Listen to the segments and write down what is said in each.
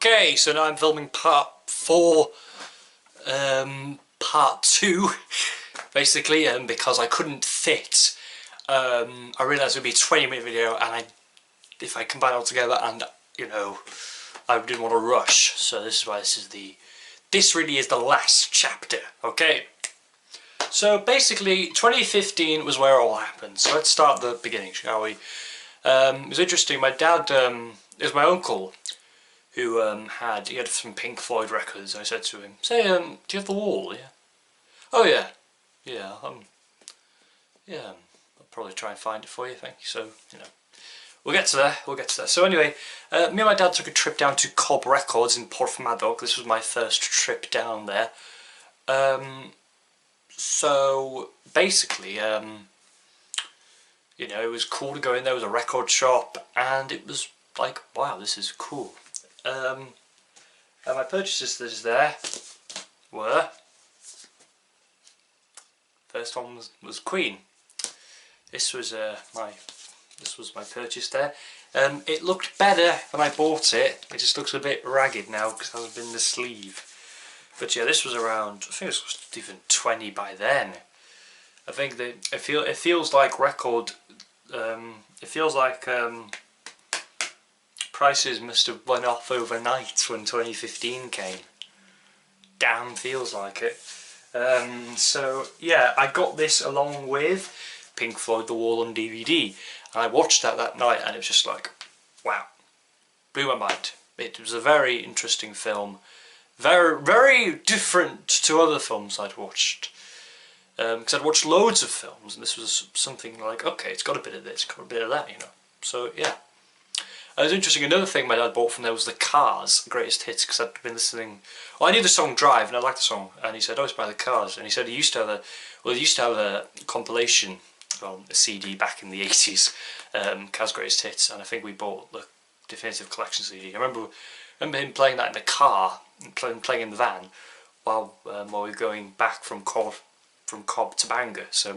Okay, so now I'm filming part 4, part 2, basically, because I couldn't fit. I realised it would be a 20-minute video, and if I combine it all together, and you know, I didn't want to rush. So this is why this really is the last chapter. Okay. So basically, 2015 was where it all happened. So let's start at the beginning, shall we? It was interesting. My dad, it was my uncle, who he had some Pink Floyd records. I said to him, "Say, do you have The Wall?" Yeah. "Oh yeah, yeah, yeah. I'll probably try and find it for you. Thank you." So you know, we'll get to there. We'll get to that. So anyway, me and my dad took a trip down to Cobb Records in Porthmadog. This was my first trip down there. So basically, you know, it was cool to go in. There was a record shop, and it was like, wow, this is cool. And my purchases there were, first one was Queen. This was my purchase there. It looked better when I bought it. It just looks a bit ragged now because it hasn't been the sleeve. But yeah, this was around, I think it was even 20 by then. I think that it feels like record. It feels like prices must have went off overnight when 2015 came. Damn, feels like it. So yeah, I got this along with Pink Floyd The Wall on DVD, and I watched that night, and it was just like, wow, blew my mind. It was a very interesting film, very, very different to other films I'd watched. Because I'd watched loads of films, and this was something like, okay, it's got a bit of this, got a bit of that, you know. So yeah. It was interesting. Another thing my dad bought from there was the Cars Greatest Hits, because I'd been listening. Well, I knew the song Drive, and I liked the song, and he said, "Oh, it's by the Cars," and he said he used to have they used to have a compilation, well, a CD back in the 80s, Cars Greatest Hits, and I think we bought the Definitive Collection CD. I remember him playing that in the car, playing in the van, while we were going back from Cobb to Bangor. So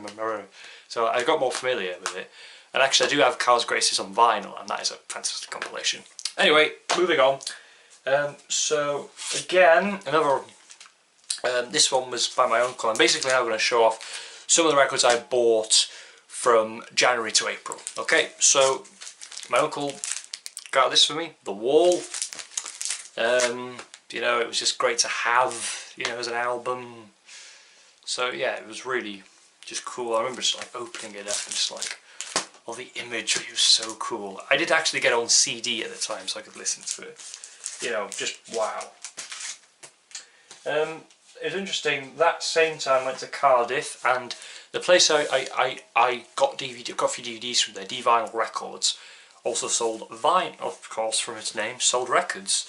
I got more familiar with it. And actually I do have Cars Greatest Hits on vinyl, and that is a fantastic compilation. Anyway, moving on. So again, another, this one was by my uncle, and basically I'm going to show off some of the records I bought from January to April. Okay, so my uncle got this for me, The Wall. You know, it was just great to have, you know, as an album. So yeah, it was really just cool. I remember just like opening it up and just like, well, the imagery was so cool. I did actually get it on CD at the time, so I could listen to it. You know, just wow. It was interesting. That same time I went to Cardiff, and the place I got a few DVDs from there, D-Vinyl Records, also sold vinyl, of course, from its name, sold records.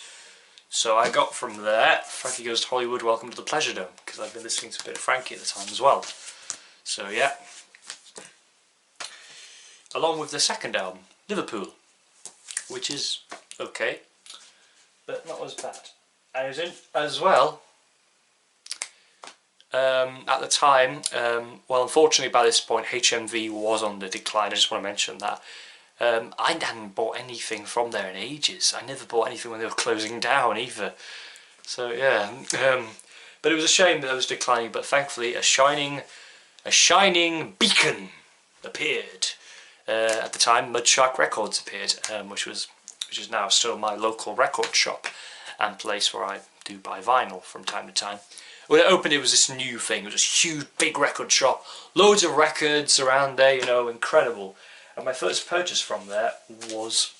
So I got from there Frankie Goes to Hollywood, Welcome to the Pleasure Dome, because I'd been listening to a bit of Frankie at the time as well. So yeah. Along with the second album, Liverpool, which is okay, but not as bad. And it was in as well, at the time, well, unfortunately by this point HMV was on the decline. I just want to mention that. I hadn't bought anything from there in ages. I never bought anything when they were closing down either. So yeah, but it was a shame that it was declining, but thankfully a shining beacon appeared. At the time, Mudshark Records appeared, which is now still my local record shop and place where I do buy vinyl from time to time. When it opened, it was this new thing. It was this huge, big record shop, loads of records around there, you know, incredible. And my first purchase from there was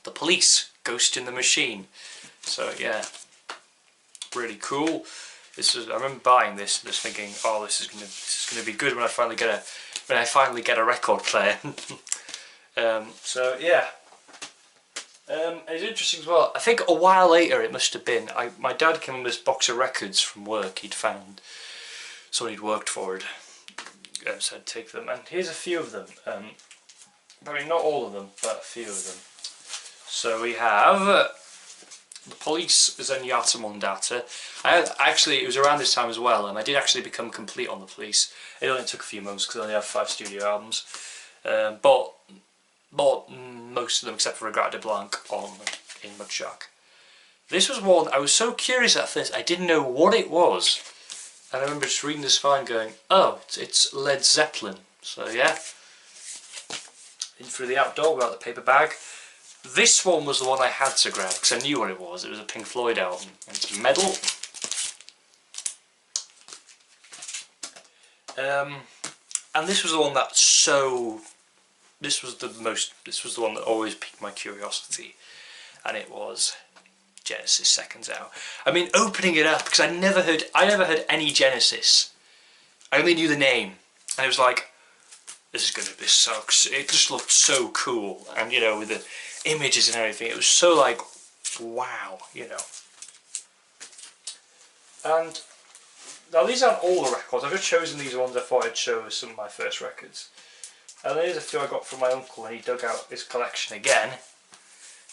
The Police, Ghost in the Machine. So yeah, really cool. I remember buying this and just thinking, oh, this is gonna be good when I finally get a record player. So yeah, it's interesting as well. I think a while later it must have been, my dad came on this box of records from work. He'd found someone he'd worked for it, so I'd take them, and here's a few of them. Probably not all of them, but a few of them. So we have The Police, Zenyatta Mondata. Actually, it was around this time as well, and I did actually become complete on The Police. It only took a few months because I only have 5 studio albums. Bought most of them except for Regret de Blanc in Mudshark. This was one, I was so curious at first, I didn't know what it was. And I remember just reading the spine going, oh, it's Led Zeppelin. So yeah, in through the outdoor without the paper bag. This one was the one I had to grab because I knew what it was. It was a Pink Floyd album. And it's metal. And this was the one that this was the one that always piqued my curiosity, and it was Genesis Seconds Out. I mean, opening it up, because I never heard any Genesis. I only knew the name, and it was like, this is going to be so, it just looked so cool, and you know, with the images and everything, it was so like, wow, you know. And now these aren't all the records, I've just chosen these ones I thought I'd show as some of my first records. And there's a few I got from my uncle, and he dug out his collection again.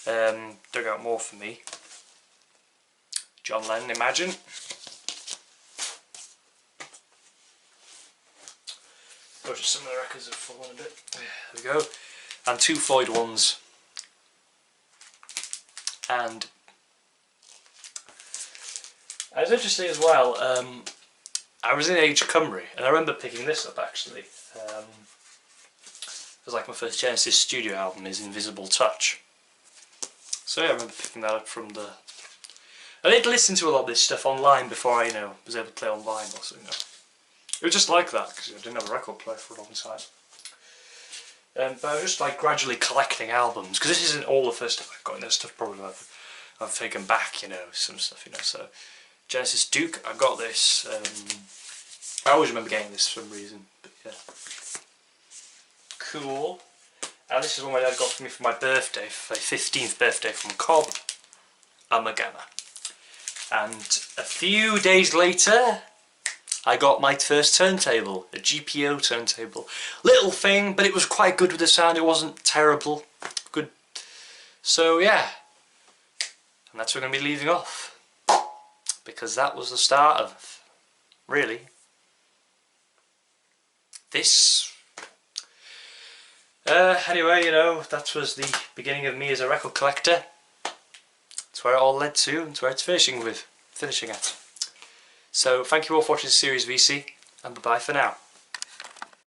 Dug out more for me. John Lennon, Imagine. Those are some of the records that have fallen a bit. There we go. And 2 Floyd ones. And it was interesting as well, I was in Age of Cymru, and I remember picking this up actually. It was like my first Genesis studio album is Invisible Touch. So yeah, I remember picking that up from the... I did listen to a lot of this stuff online before I, you know, was able to play online or something. It was just like that, because I didn't have a record player for a long time. But I was just like gradually collecting albums, because this isn't all the first stuff I've got, and there's stuff probably I've taken back, you know, some stuff, you know, so... Genesis Duke, I got this, I always remember getting this for some reason, but yeah. Cool. And this is one my dad got for me for my birthday, for my 15th birthday from Cobb, a Magama. And a few days later, I got my first turntable, a GPO turntable. Little thing, but it was quite good with the sound, it wasn't terrible. Good. So yeah, and that's where I'm going to be leaving off. Because that was the start of, really, this. Anyway, you know, that was the beginning of me as a record collector. That's where it all led to, and it's where it's finishing at. So, thank you all for watching this series, VC, and bye-bye for now.